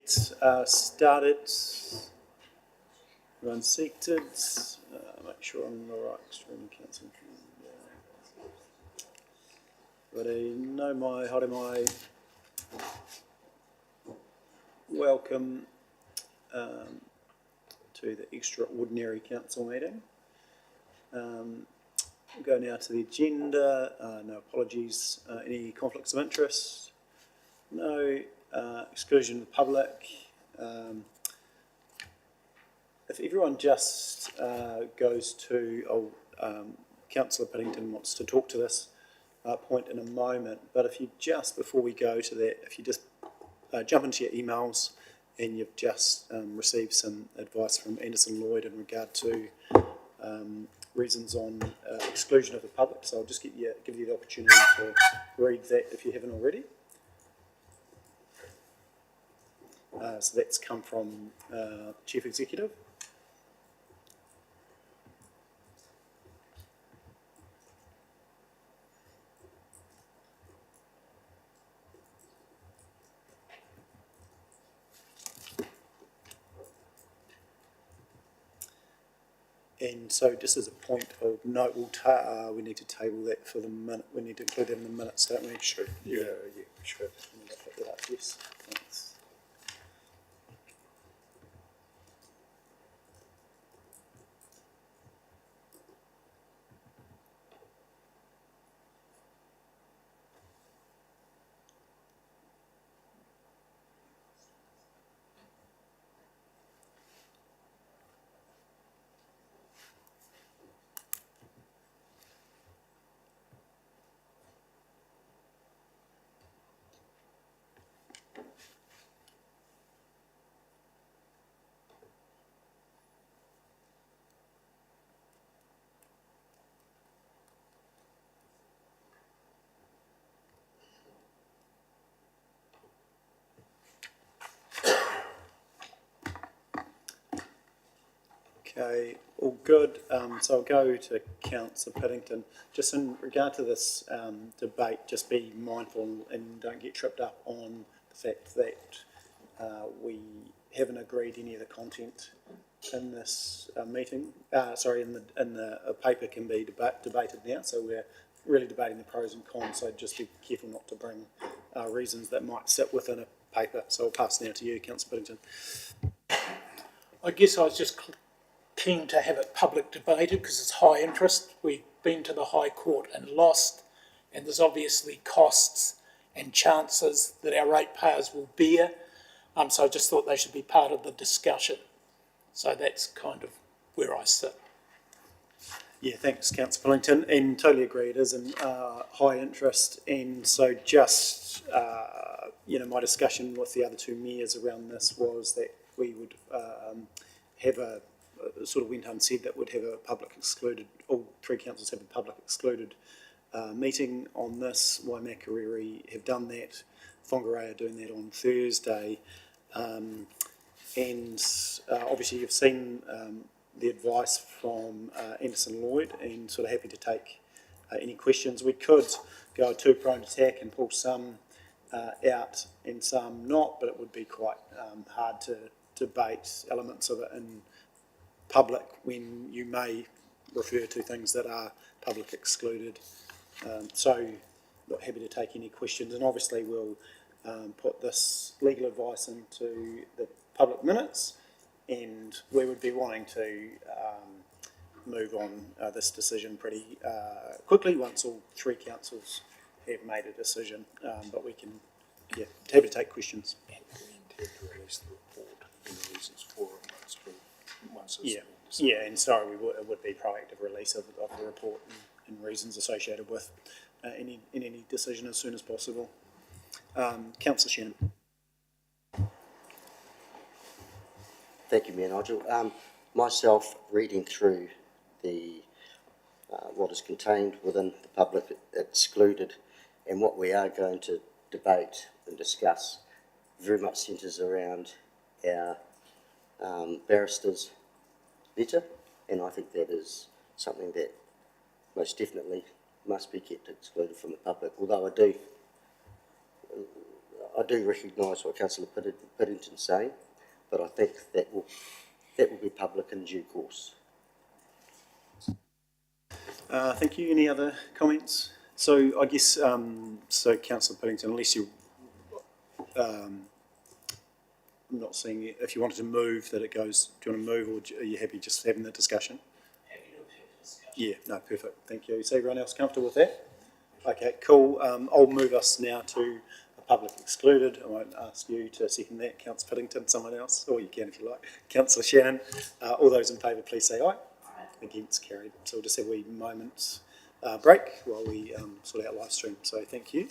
Started. Everyone seated. Make sure I'm on the right stream. Council. Ready? No mai, haere mai. Welcome to the extraordinary council meeting. We'll go now to the agenda. No apologies. Any conflicts of interest? No. Exclusion of the public. If everyone just goes to, Councillor Piddington wants to talk to this point in a moment, but if you just, before we go to that, if you just jump into your emails and you've just received some advice from Anderson Lloyd in regard to reasons on exclusion of the public, so I'll just give you the opportunity to read that if you haven't already. So that's come from Chief Executive. And so just as a point of note, we need to table that for the minute. We need to include that in the minutes, don't we? Sure. Yeah, sure. Put that up, yes. Thanks. Okay, all good. So I'll go to Councillor Piddington. Just in regard to this debate, just be mindful and don't get tripped up on the fact that we haven't agreed any of the content in this meeting. In the paper can be debated now. So we're really debating the pros and cons. So just be careful not to bring reasons that might sit within a paper. So I'll pass now to you, Councillor Piddington. I guess I was just keen to have it public debated because it's high interest. We've been to the High Court and lost, and there's obviously costs and chances that our ratepayers will bear. So I just thought they should be part of the discussion. So that's kind of where I sit. Yeah, thanks, Councillor Piddington, and totally agree. It is in high interest, and so just my discussion with the other two mayors around this was that we would have a sort of went unsaid that would have a public excluded. All three councils have a public excluded meeting on this. Waimakariri have done that. Whangarei are doing that on Thursday, and obviously you've seen the advice from Anderson Lloyd, and sort of happy to take any questions. We could go a two-pronged attack and pull some out and some not, but it would be quite hard to debate elements of it in public when you may refer to things that are public excluded. So not happy to take any questions, and obviously we'll put this legal advice into the public minutes, and we would be wanting to move on this decision pretty quickly once all three councils have made a decision, but we can, happy to take questions. And we intend to release the report and the reasons for it once it's and sorry, it would be proactive release of the report and reasons associated with any decision as soon as possible. Councillor Shannon. Thank you, Mayor Nigel. Myself, reading through the what is contained within the public excluded, and what we are going to debate and discuss very much centres around our barristers' letter, and I think that is something that most definitely must be kept excluded from the public. Although I I do recognise what Councillor Piddington's saying, but I think that will be public in due course. Thank you. Any other comments? So I guess, so Councillor Piddington, unless you, I'm not seeing it, if you wanted to move that it goes, do you want to move, or are you happy just having the discussion? Happy to have a discussion. Yeah, no, perfect. Thank you. Is everyone else comfortable with that? Okay, cool. I'll move us now to a public excluded. I won't ask you to second that, Councillor Piddington, someone else, or you can if you like. Councillor Shannon, all those in favour, please say aye. Against, carried. So we'll just have a wee moment break while we sort out live stream. So thank you.